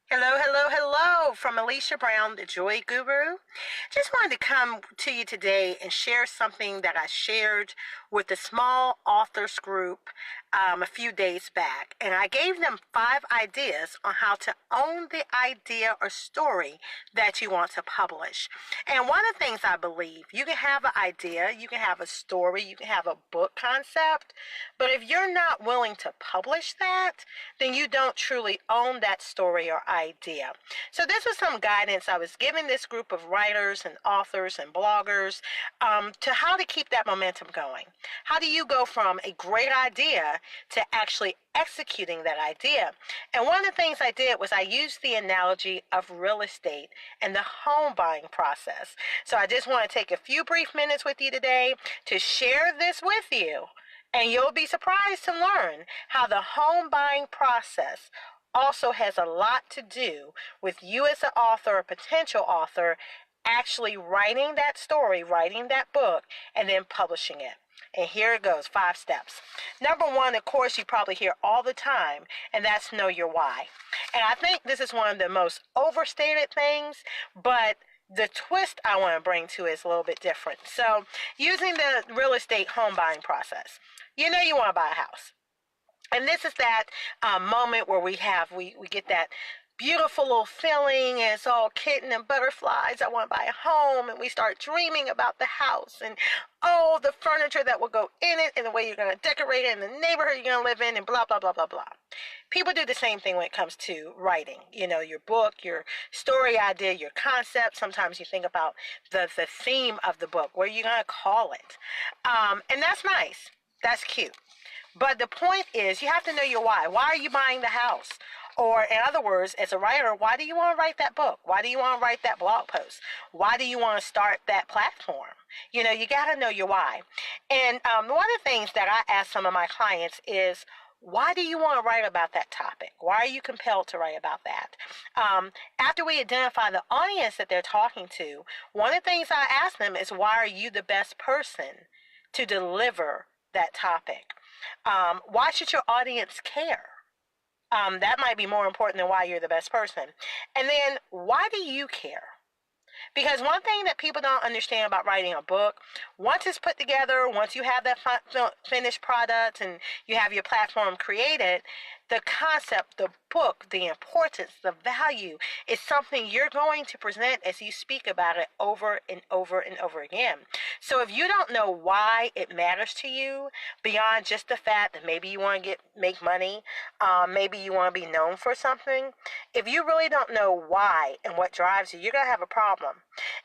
Hello, hello, hello from Alesha Brown, the Joy Guru. Just wanted to come to you today and share something that I shared with a small authors group a few days back. And I gave them 5 ideas on how to own the idea or story that you want to publish. And one of the things I believe, you can have an idea, you can have a story, you can have a book concept, but if you're not willing to publish that, then you don't truly own that story or idea. So this was some guidance I was giving this group of writers and authors and bloggers to how to keep that momentum going. How do you go from a great idea to actually executing that idea? And one of the things I did was I used the analogy of real estate and the home buying process. So I just want to take a few brief minutes with you today to share this with you. And you'll be surprised to learn how the home buying process also has a lot to do with you as an author or potential author actually writing that story, writing that book, and then publishing it. And here it goes, 5 steps. Number 1, of course, you probably hear all the time, and that's know your why. And I think this is one of the most overstated things, but the twist I want to bring to it is a little bit different. So using the real estate home buying process, you know you want to buy a house. And this is that moment where we get that beautiful little feeling, and it's all kitten and butterflies. I want to buy a home, and we start dreaming about the house and the furniture that will go in it and the way you're going to decorate it and the neighborhood you're going to live in and blah, blah, blah, blah, blah. People do the same thing when it comes to writing. You know, your book, your story idea, your concept. Sometimes you think about the theme of the book. What are you going to call it? And that's nice. That's cute. But the point is, you have to know your why. Why are you buying the house? Or in other words, as a writer, why do you want to write that book? Why do you want to write that blog post? Why do you want to start that platform? You know, you got to know your why. And one of the things that I ask some of my clients is, why do you want to write about that topic? Why are you compelled to write about that? After we identify the audience that they're talking to, one of the things I ask them is, why are you the best person to deliver that topic? Why should your audience care? That might be more important than why you're the best person. And then, why do you care? Because one thing that people don't understand about writing a book, once it's put together, once you have that finished product and you have your platform created, the concept, the book, the importance, the value is something you're going to present as you speak about it over and over and over again. So if you don't know why it matters to you, beyond just the fact that maybe you want to make money, maybe you want to be known for something, if you really don't know why and what drives you, you're going to have a problem.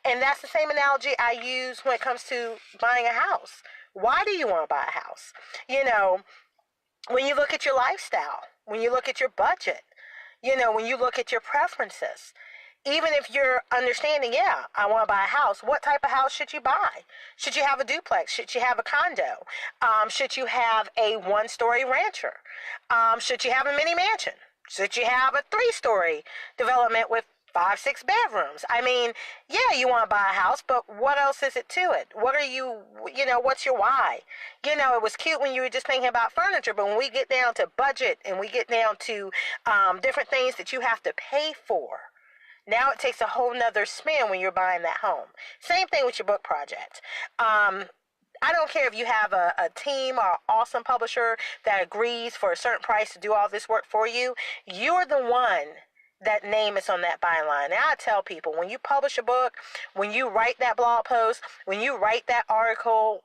And that's the same analogy I use when it comes to buying a house. Why do you want to buy a house? You know, when you look at your lifestyle, when you look at your budget, you know, when you look at your preferences, even if you're understanding, yeah, I want to buy a house, what type of house should you buy? Should you have a duplex? Should you have a condo? Should you have a 1-story rancher? Should you have a mini mansion? Should you have a 3-story development with 5, 6 bedrooms? I mean, yeah, you want to buy a house, but what else is it to it? What are what's your why? You know, it was cute when you were just thinking about furniture, but when we get down to budget and we get down to different things that you have to pay for, now it takes a whole nother spin when you're buying that home. Same thing with your book project. I don't care if you have a team or an awesome publisher that agrees for a certain price to do all this work for you. You're the one that name is on that byline. Now I tell people, when you publish a book, when you write that blog post, when you write that article,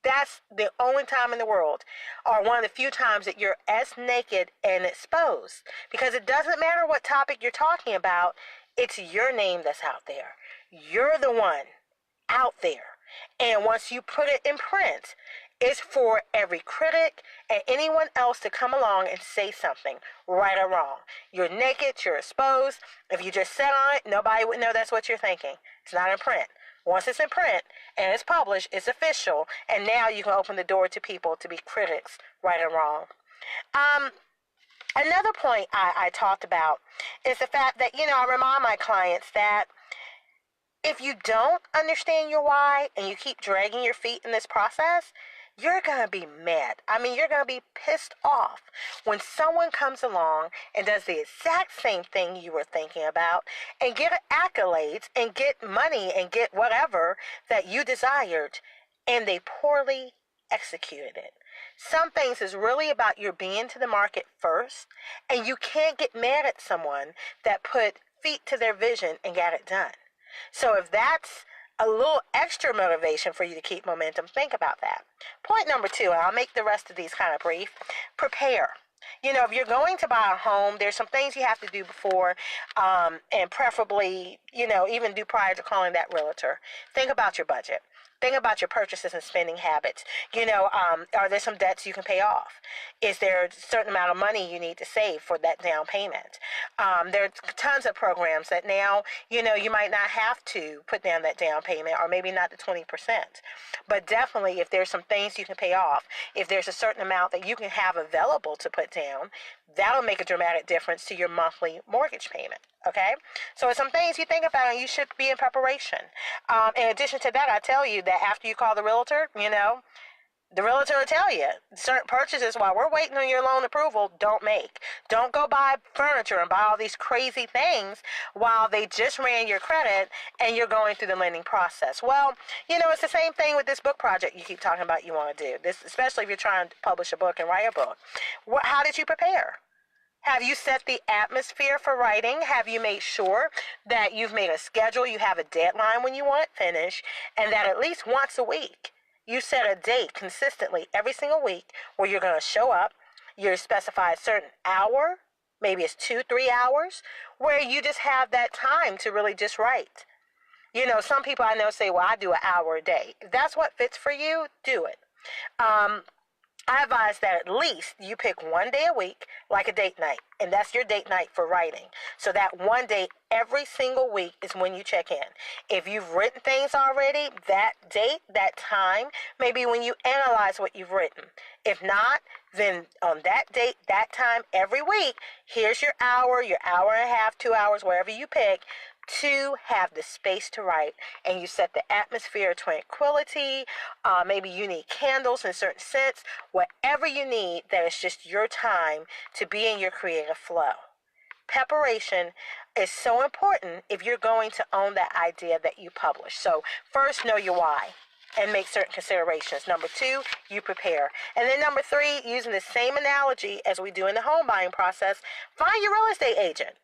that's the only time in the world, or one of the few times, that you're as naked and exposed. Because it doesn't matter what topic you're talking about, it's your name that's out there. You're the one out there. And once you put it in print, it's for every critic and anyone else to come along and say something, right or wrong. You're naked, you're exposed. If you just sat on it, nobody would know that's what you're thinking. It's not in print. Once it's in print and it's published, it's official, and now you can open the door to people to be critics, right or wrong. Another point I talked about is the fact that, I remind my clients that if you don't understand your why and you keep dragging your feet in this process, you're going to be mad. I mean, you're going to be pissed off when someone comes along and does the exact same thing you were thinking about and get accolades and get money and get whatever that you desired, and they poorly executed it. Some things is really about your being to the market first, and you can't get mad at someone that put feet to their vision and got it done. So if that's a little extra motivation for you to keep momentum, think about that. Point number 2, and I'll make the rest of these kind of brief: prepare. You know, if you're going to buy a home, there's some things you have to do before, and preferably, you know, even do prior to calling that realtor. Think about your budget. Think about your purchases and spending habits. You know, are there some debts you can pay off? Is there a certain amount of money you need to save for that down payment? There are tons of programs that now, you know, you might not have to put down that down payment, or maybe not the 20%. But definitely, if there's some things you can pay off, if there's a certain amount that you can have available to put down, that'll make a dramatic difference to your monthly mortgage payment. Okay? So it's some things you think about, and you should be in preparation. In addition to that, I tell you that after you call the realtor, you know, the realtor will tell you certain purchases while we're waiting on your loan approval, don't make. Don't go buy furniture and buy all these crazy things while they just ran your credit and you're going through the lending process. Well, you know, it's the same thing with this book project you keep talking about you want to do. This, especially if you're trying to publish a book and write a book. How did you prepare? Have you set the atmosphere for writing? Have you made sure that you've made a schedule, you have a deadline when you want it finished, and that at least once a week you set a date consistently every single week where you're going to show up, you specify a certain hour, maybe it's 2-3 hours, where you just have that time to really just write. You know, some people I know say, well, I do an hour a day. If that's what fits for you, do it. I advise that at least you pick one day a week, like a date night, and that's your date night for writing. So that one day every single week is when you check in. If you've written things already, that date, that time, maybe when you analyze what you've written. If not, then on that date, that time, every week, here's your hour and a half, 2 hours, wherever you pick, to have the space to write, and you set the atmosphere of tranquility. Maybe you need candles in certain scents, whatever you need, that is just your time to be in your creative flow. Preparation is so important if you're going to own that idea that you publish. So first, know your why and make certain considerations. Number 2, you prepare. And then number 3, using the same analogy as we do in the home buying process, find your real estate agent.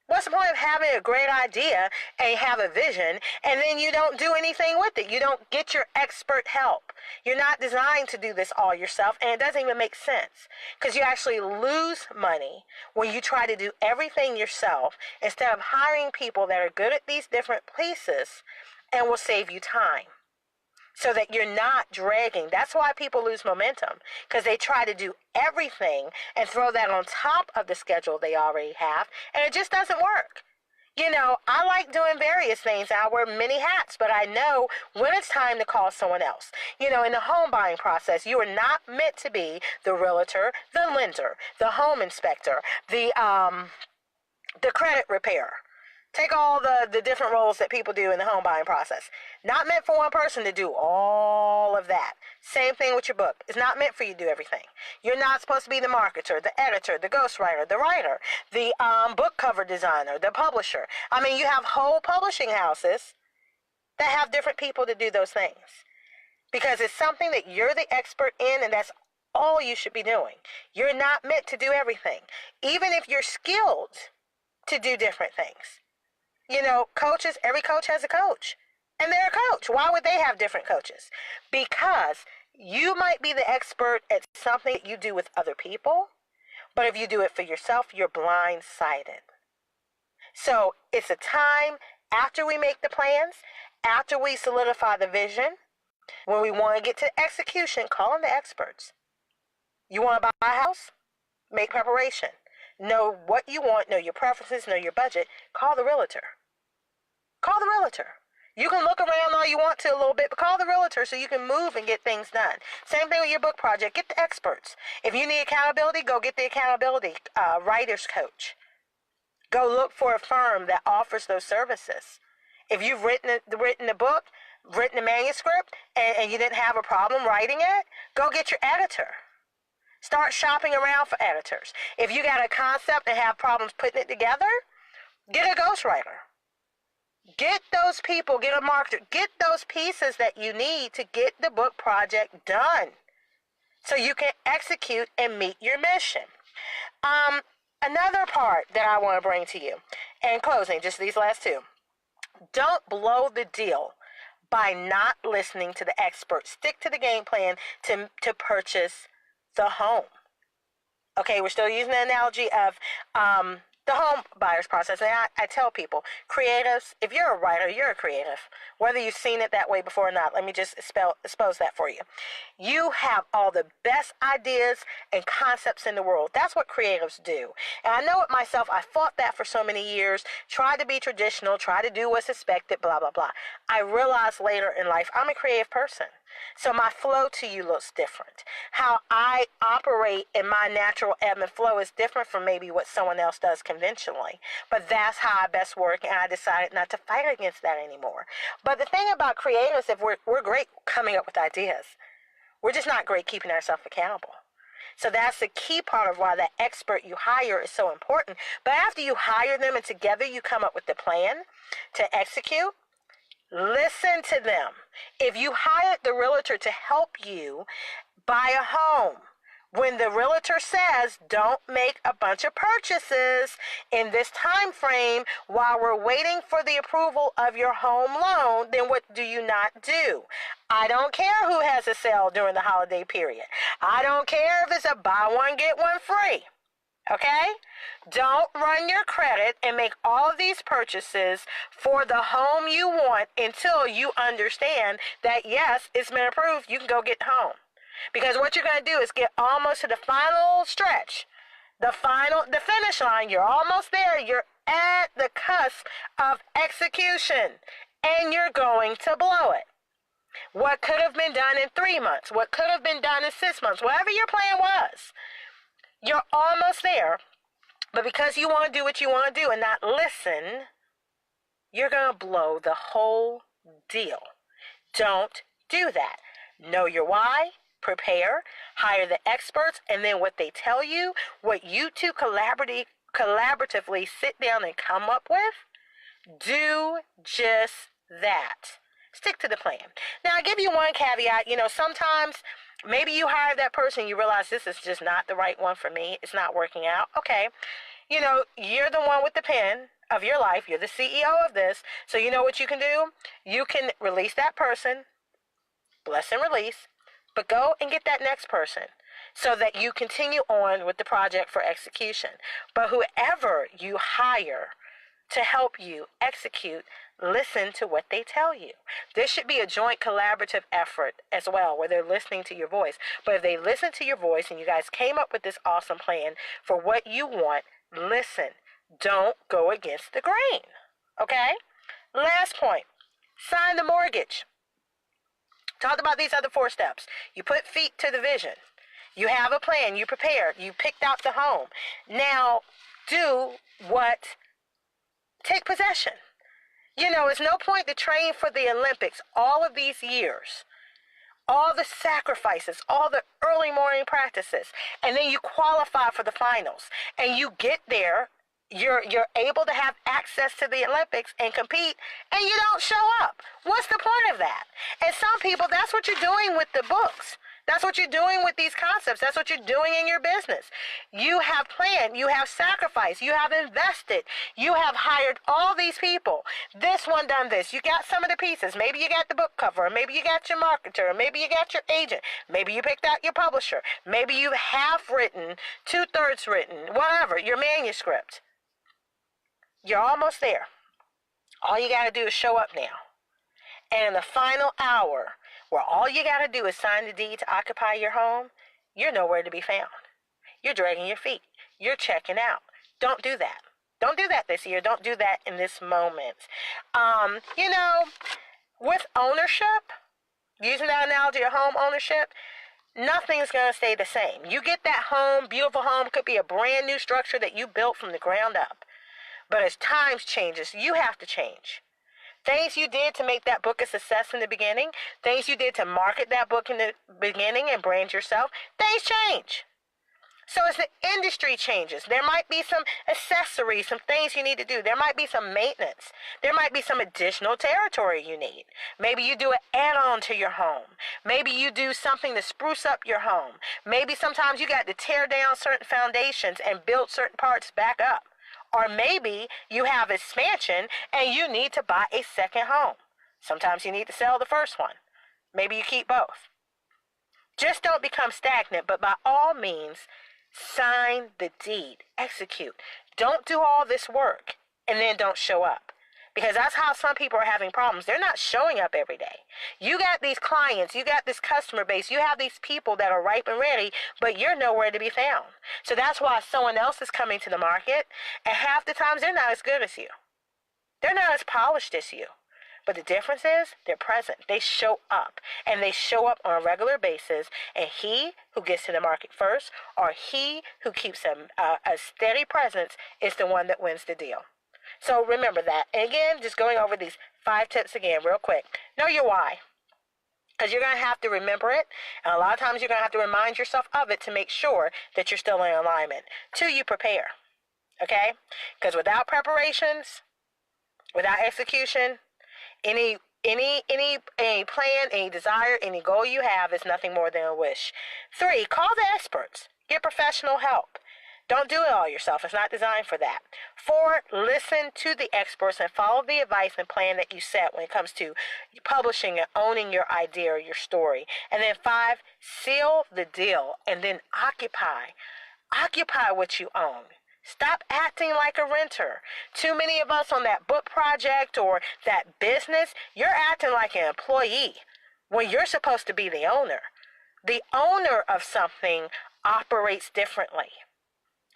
What's the point of having a great idea and have a vision and then you don't do anything with it? You don't get your expert help. You're not designed to do this all yourself, and it doesn't even make sense because you actually lose money when you try to do everything yourself instead of hiring people that are good at these different places and will save you time, so that you're not dragging. That's why people lose momentum, because they try to do everything and throw that on top of the schedule they already have, and it just doesn't work. You know, I like doing various things. I wear many hats, but I know when it's time to call someone else. You know, in the home buying process, you are not meant to be the realtor, the lender, the home inspector, the credit repairer. Take all the different roles that people do in the home buying process. Not meant for one person to do all of that. Same thing with your book. It's not meant for you to do everything. You're not supposed to be the marketer, the editor, the ghostwriter, the writer, the book cover designer, the publisher. I mean, you have whole publishing houses that have different people to do those things, because it's something that you're the expert in, and that's all you should be doing. You're not meant to do everything, even if you're skilled to do different things. You know, coaches, every coach has a coach, and they're a coach. Why would they have different coaches? Because you might be the expert at something that you do with other people, but if you do it for yourself, you're blindsided. So it's a time after we make the plans, after we solidify the vision, when we want to get to execution, call on the experts. You want to buy a house? Make preparation. Know what you want, know your preferences, know your budget. Call the realtor. Call the realtor. You can look around all you want to a little bit, but call the realtor so you can move and get things done. Same thing with your book project. Get the experts. If you need accountability, go get the accountability writer's coach. Go look for a firm that offers those services. If you've written a book, written a manuscript and you didn't have a problem writing it, go get your editor. Start shopping around for editors. If you got a concept and have problems putting it together, get a ghostwriter. Get those people, get a marketer, get those pieces that you need to get the book project done so you can execute and meet your mission. Another part that I want to bring to you, in closing, just these last two. Don't blow the deal by not listening to the experts. Stick to the game plan to purchase the home. Okay, we're still using the analogy of the home buyer's process. And I tell people, creatives, if you're a writer, you're a creative. Whether you've seen it that way before or not, let me just expose that for you. You have all the best ideas and concepts in the world. That's what creatives do. And I know it myself. I fought that for so many years, tried to be traditional, tried to do what's expected, blah, blah, blah. I realized later in life, I'm a creative person. So my flow to you looks different. How I operate in my natural ebb and flow is different from maybe what someone else does conventionally. But that's how I best work, and I decided not to fight against that anymore. But the thing about creatives, if we're great coming up with ideas, we're just not great keeping ourselves accountable. So that's the key part of why that expert you hire is so important. But after you hire them and together you come up with the plan to execute, listen to them. If you hired the realtor to help you buy a home, when the realtor says don't make a bunch of purchases in this time frame while we're waiting for the approval of your home loan, then what do you not do? I don't care who has a sale during the holiday period. I don't care if it's a buy one, get one free. Okay? Don't run your credit and make all of these purchases for the home you want until you understand that, yes, it's been approved. You can go get home. Because what you're going to do is get almost to the final stretch, the finish line. You're almost there. You're at the cusp of execution, and you're going to blow it. What could have been done in 3 months? What could have been done in 6 months? Whatever your plan was. You're almost there, but because you want to do what you want to do and not listen, you're going to blow the whole deal. Don't do that. Know your why, prepare, hire the experts, and then what they tell you, what you two collaboratively sit down and come up with, do just that. Stick to the plan. Now, I'll give you one caveat. Sometimes maybe you hire that person, you realize this is just not the right one for me. It's not working out. Okay. You're the one with the pen of your life. You're the CEO of this. So you know what you can do? You can release that person, bless and release, but go and get that next person so that you continue on with the project for execution. But whoever you hire to help you execute, listen to what they tell you. This should be a joint collaborative effort as well, where they're listening to your voice. But if they listen to your voice and you guys came up with this awesome plan for what you want, listen. Don't go against the grain. Okay? Last point. Sign the mortgage. Talked about these other 4 steps. You put feet to the vision. You have a plan. You prepared. You picked out the home. Now, take possession. It's no point to train for the Olympics all of these years, all the sacrifices, all the early morning practices, and then you qualify for the finals, and you get there, you're able to have access to the Olympics and compete, and you don't show up. What's the point of that? And some people, that's what you're doing with the books. That's what you're doing with these concepts. That's what you're doing in your business. You have planned. You have sacrificed. You have invested. You have hired all these people. This one done this. You got some of the pieces. Maybe you got the book cover. Maybe you got your marketer. Maybe you got your agent. Maybe you picked out your publisher. Maybe you have written, 2/3 written, whatever, your manuscript. You're almost there. All you got to do is show up now. And in the final hour, where all you got to do is sign the deed to occupy your home, you're nowhere to be found. You're dragging your feet. You're checking out. Don't do that. Don't do that this year. Don't do that in this moment. With ownership, using that analogy of home ownership, nothing's going to stay the same. You get that home, beautiful home, could be a brand new structure that you built from the ground up. But as times changes, you have to change. things you did to make that book a success in the beginning, things you did to market that book in the beginning and brand yourself, things change. So as the industry changes, there might be some accessories, some things you need to do. There might be some maintenance. There might be some additional territory you need. Maybe you do an add-on to your home. Maybe you do something to spruce up your home. Maybe sometimes you got to tear down certain foundations and build certain parts back up. Or maybe you have expansion and you need to buy a second home. Sometimes you need to sell the first one. Maybe you keep both. Just don't become stagnant, but by all means, sign the deed, execute. Don't do all this work and then don't show up. Because that's how some people are having problems. They're not showing up every day. You got these clients, you got this customer base, you have these people that are ripe and ready, but you're nowhere to be found. So that's why someone else is coming to the market, and half the times they're not as good as you. They're not as polished as you. But the difference is they're present. They show up, and they show up on a regular basis. And he who gets to the market first, or he who keeps a steady presence, is the one that wins the deal. So remember that. And again, just going over these 5 tips again real quick. Know your why, because you're going to have to remember it. And a lot of times you're going to have to remind yourself of it to make sure that you're still in alignment. 2, you prepare. Okay? Because without preparations, without execution, any plan, any desire, any goal you have is nothing more than a wish. 3, call the experts. Get professional help. Don't do it all yourself. It's not designed for that. 4, listen to the experts and follow the advice and plan that you set when it comes to publishing and owning your idea or your story. And then 5, seal the deal and then occupy. Occupy what you own. Stop acting like a renter. Too many of us on that book project or that business, you're acting like an employee when you're supposed to be the owner. The owner of something operates differently.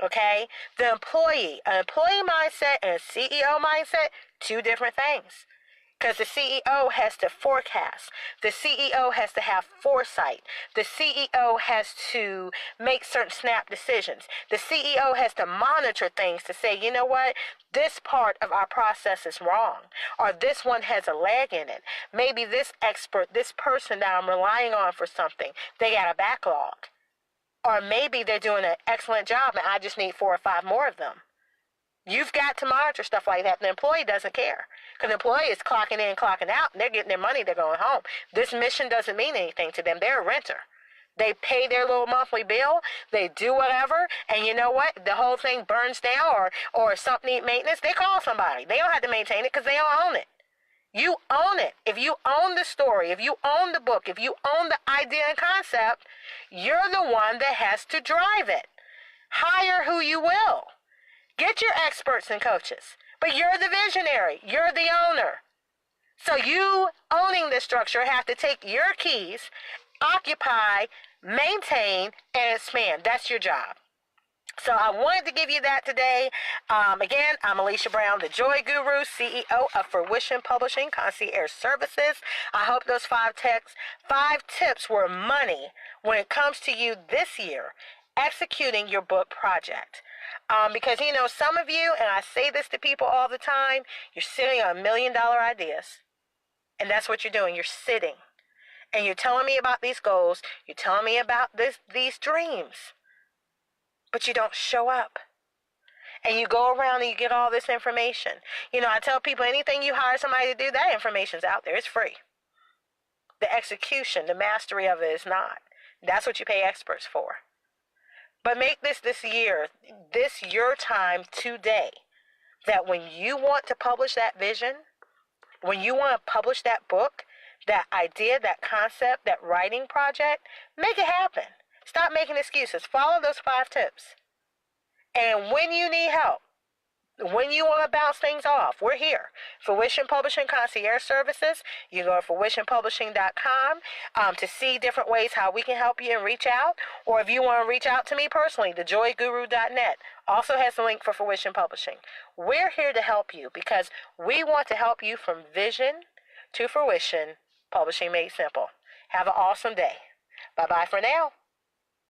Okay? The employee, an employee mindset and a CEO mindset, 2 different things. Because the CEO has to forecast. The CEO has to have foresight. The CEO has to make certain snap decisions. The CEO has to monitor things to say, you know what, this part of our process is wrong. Or this one has a lag in it. Maybe this expert, this person that I'm relying on for something, they got a backlog. Or maybe they're doing an excellent job and I just need 4 or 5 more of them. You've got to monitor stuff like that. The employee doesn't care. Because the employee is clocking in, clocking out, and they're getting their money, they're going home. This mission doesn't mean anything to them. They're a renter. They pay their little monthly bill, they do whatever, and you know what? The whole thing burns down or something needs maintenance, they call somebody. They don't have to maintain it because they don't own it. You own it. If you own the story, if you own the book, if you own the idea and concept, you're the one that has to drive it. Hire who you will. Get your experts and coaches. But you're the visionary. You're the owner. So you owning this structure have to take your keys, occupy, maintain, and expand. That's your job. So I wanted to give you that today. Again, I'm Alesha Brown, the Joy Guru, CEO of Fruition Publishing Concierge Services. I hope those 5 tips were money when it comes to you this year executing your book project. Because, you know, some of you, and I say this to people all the time, you're sitting on $1 million ideas. And that's what you're doing. You're sitting. And you're telling me about these goals. You're telling me about these dreams. But you don't show up. And you go around and you get all this information. You know, I tell people anything you hire somebody to do, that information's out there. It's free. The execution, the mastery of it is not. That's what you pay experts for. But make this year, this your time today, that when you want to publish that vision, when you want to publish that book, that idea, that concept, that writing project, make it happen. Stop making excuses. Follow those 5 tips. And when you need help, when you want to bounce things off, we're here. Fruition Publishing Concierge Services. You go to fruitionpublishing.com to see different ways how we can help you and reach out. Or if you want to reach out to me personally, thejoyguru.net also has a link for Fruition Publishing. We're here to help you because we want to help you from vision to fruition. Publishing made simple. Have an awesome day. Bye-bye for now.